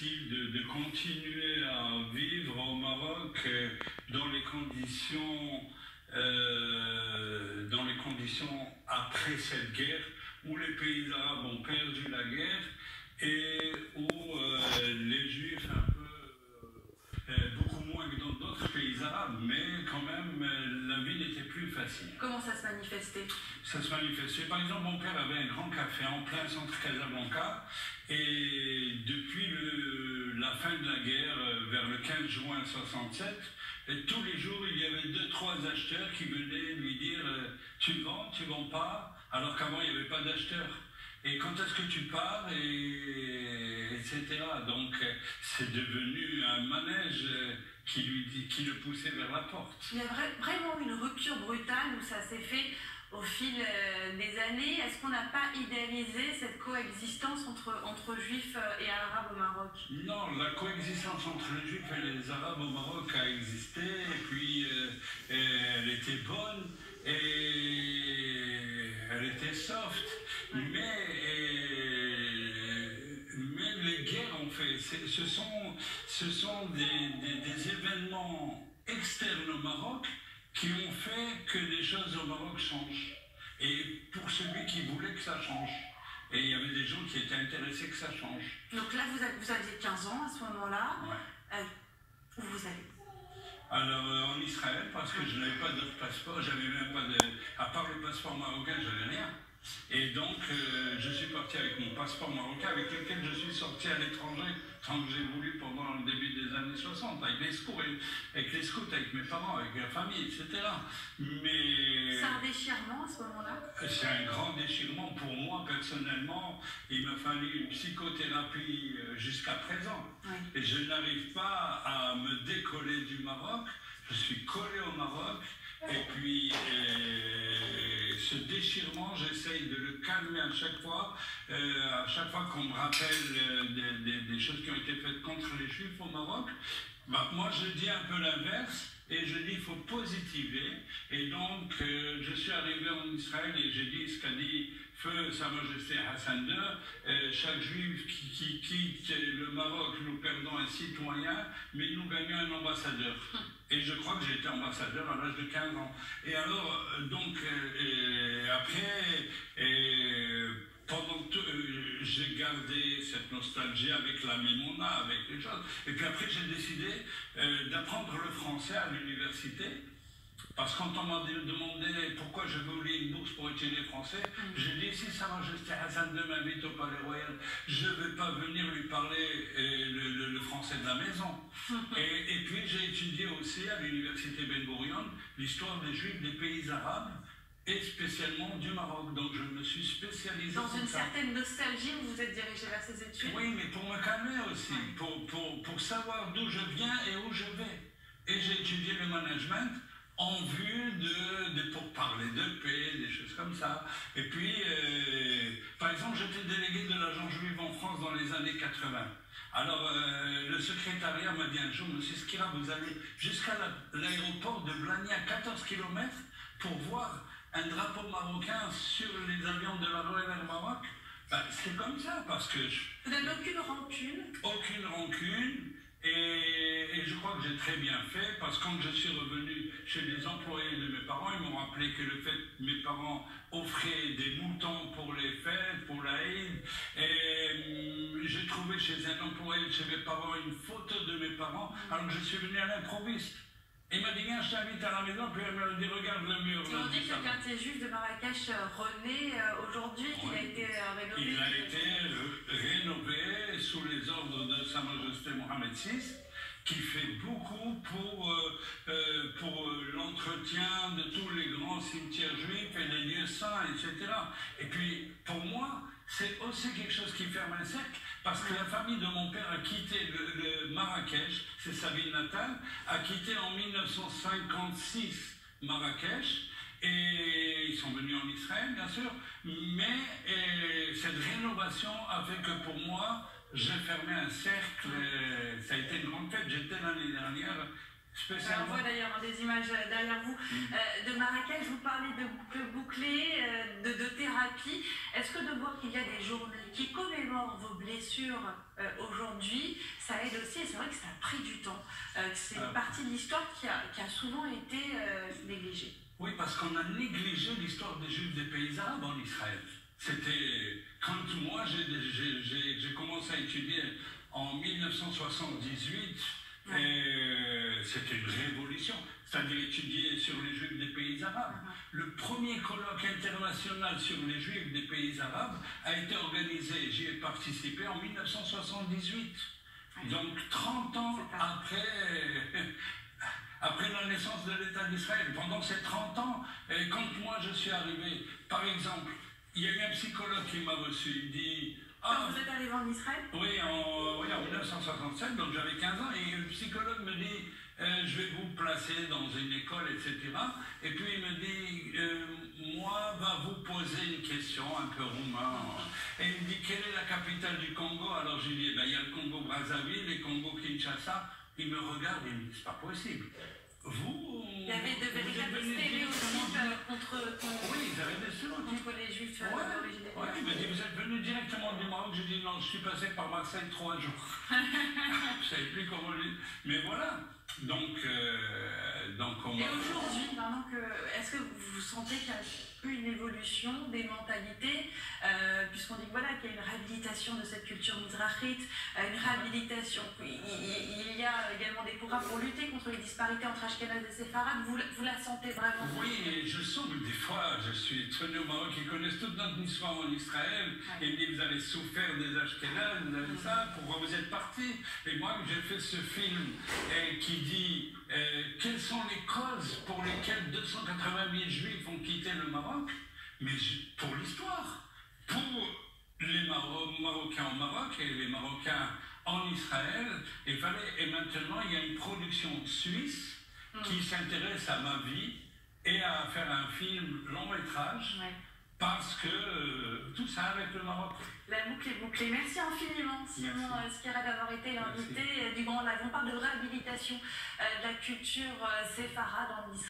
difficile de continuer à vivre au Maroc dans les conditions après cette guerre où les pays arabes ont perdu la guerre et où les Juifs un peu beaucoup moins que dans d'autres pays arabes, mais quand même la vie n'était plus facile. Comment ça se manifestait? Ça se manifestait. Par exemple, mon père avait un grand café en plein centre Casablanca et depuis la fin de la guerre, vers le 15 juin 67, tous les jours il y avait 2-3 acheteurs qui venaient lui dire tu vends pas, alors qu'avant il n'y avait pas d'acheteurs. Et quand est-ce que tu pars, etc. Donc c'est devenu un manège qui le poussait vers la porte. Il y a vraiment une rupture brutale où ça s'est fait au fil des années. Est-ce qu'on n'a pas idéalisé cette coexistence entre juifs et arabes au Maroc? Non, la coexistence entre les juifs et les arabes au Maroc a existé, et puis elle était bonne, et elle était soft, mais les guerres ont fait, ce sont des événements externes au Maroc qui ont fait que les choses au Maroc changent. Et pour celui qui voulait que ça change. Et il y avait des gens qui étaient intéressés que ça change. Donc là, vous aviez 15 ans à ce moment-là. Ouais. Où vous allez? Alors en Israël, parce que je n'avais pas d'autre passeport, j'avais même pas de... À part le passeport marocain, j'avais rien. Et donc je suis parti avec mon passeport marocain, avec lequel je suis sorti à l'étranger, quand j'ai voulu pendant le début des années 60, avec les scouts, avec mes parents, avec la famille, etc. Mais... C'est un déchirement à ce moment-là? C'est un grand déchirement pour moi, personnellement. Il m'a fallu une psychothérapie jusqu'à présent. Oui. Et je n'arrive pas à me décoller du Maroc. Je suis collé au Maroc. Et puis, ce déchirement, j'essaye de le calmer à chaque fois qu'on me rappelle des choses qui ont été faites contre les Juifs au Maroc. Bah, moi, je dis un peu l'inverse, et je dis qu'il faut positiver. Et donc, je suis arrivé en Israël et j'ai dit ce qu'a dit Feu Sa Majesté Hassan II, chaque Juif qui quitte le Maroc, nous perdons un citoyen, mais nous gagnons un ambassadeur. Et je crois que j'ai été ambassadeur à l'âge de 15 ans. Et alors, donc, après, j'ai gardé cette nostalgie avec la Mimouna, avec les choses. Et puis après, j'ai décidé d'apprendre le français à l'université. Parce que quand on m'a demandé pourquoi je voulais une bourse pour étudier le français, j'ai dit si Sa Majesté Hassan II m'invite au Palais Royal, je ne vais pas venir lui parler le français de la maison. Et puis j'ai étudié aussi à l'université Ben Gurion l'histoire des Juifs des pays arabes et spécialement du Maroc. Donc je me suis spécialisé dans une certaine nostalgie, vous vous êtes dirigé vers ces études? Oui, mais pour me calmer aussi, pour savoir d'où je viens et où je vais. Et j'ai étudié le management en vue pour parler de paix, des choses comme ça. Et puis, par exemple, j'étais délégué de l'agent juif en France dans les années 80. Alors, le secrétariat m'a dit un jour, Monsieur Skira, vous allez jusqu'à l'aéroport de Blagny à 14 km pour voir un drapeau marocain sur les avions de la Royal Air Maroc. Ben, c'est comme ça, parce que... Vous n'avez aucune rancune? Aucune rancune. Et je crois que j'ai très bien fait, parce que quand je suis revenu chez les employés de mes parents, ils m'ont rappelé que le fait que mes parents offraient des moutons pour les fêtes, pour la Eid, et j'ai trouvé chez un employé de chez mes parents une photo de mes parents, alors que je suis venu à l'improviste. Il m'a dit, viens, je t'invite à la maison, puis il m'a dit, regarde le mur. On dit que le quartier juif de Marrakech renaît aujourd'hui, qu'il a été rénové. Il a été rénové sous les ordres de Sa Majesté Mohamed VI, qui fait beaucoup pour l'entretien de tous les grands cimetières juifs et les lieux saints, etc. Et puis, pour moi, c'est aussi quelque chose qui ferme un cercle, parce que la famille de mon père a quitté le Marrakech, c'est sa ville natale, a quitté en 1956 Marrakech, et ils sont venus en Israël, bien sûr, mais cette rénovation a fait que pour moi, j'ai fermé un cercle, ça a été une grande fête, j'étais l'année dernière, spécialement... On voit d'ailleurs des images derrière vous de Marrakech, vous parlez de boucles bouclées, de thérapie. Est-ce que de voir qu'il y a des journées qui commémorent vos blessures aujourd'hui, aide aussi, et c'est vrai que ça a pris du temps, que c'est une partie de l'histoire qui a souvent été négligée. Oui, parce qu'on a négligé l'histoire des Juifs des pays arabes en Israël. C'était quand moi j'ai commencé à étudier en 1978, c'était une révolution, c'est-à-dire étudier sur les Juifs des pays arabes. Le premier colloque international sur les Juifs des pays arabes a été organisé, j'y ai participé en 1978. Donc 30 ans après la naissance de l'État d'Israël. Pendant ces 30 ans, quand moi je suis arrivé, par exemple, il y a eu un psychologue qui m'a reçu, il dit... Quand vous êtes arrivé en Israël? Oui, en 1967, donc j'avais 15 ans, et le psychologue me dit, je vais vous placer dans une école, etc. Et puis il me dit, moi, va vous poser une question un peu roumain. Et il me dit, quelle est la capitale du Congo? Alors j'ai dit, il y a le Congo-Brazzaville et Congo-Kinshasa. Il me regarde et il me dit, c'est pas possible. Il y avait de véritables stéréotypes contre les Juifs d'origine. Oui, il m'a dit, vous êtes venu directement du Maroc. J'ai dit, non, je suis passé par Marseille 3 jours. Je ne savais plus comment le dire. Mais voilà. Donc on Et aujourd'hui, est-ce que vous sentez qu'il y a eu une évolution des mentalités, puisqu'on dit voilà, qu'il y a une réhabilitation de cette culture mizrahite, une réhabilitation, il y a également des programmes pour lutter contre les disparités entre Ashkénazes et Séfarades, vous la sentez vraiment? Oui, et je sens que des fois, je suis venu au Maroc, ils connaissent toute notre histoire en Israël, et ils me disent, vous avez souffert des Ashkénazes, vous avez ça, pourquoi vous êtes partis? Et moi, j'ai fait ce film qui dit quelles sont les causes pour lesquelles 280 000 Juifs ont quitté le Maroc, mais pour l'histoire, pour les Marocains au Maroc et les Marocains en Israël, et maintenant il y a une production suisse qui s'intéresse à ma vie et à faire un film long métrage. Parce que tout ça avec le Maroc. La boucle est bouclée. Merci infiniment, Simon Skira, d'avoir été l'invité du Grand Live. On parle de réhabilitation de la culture séfarade en Israël.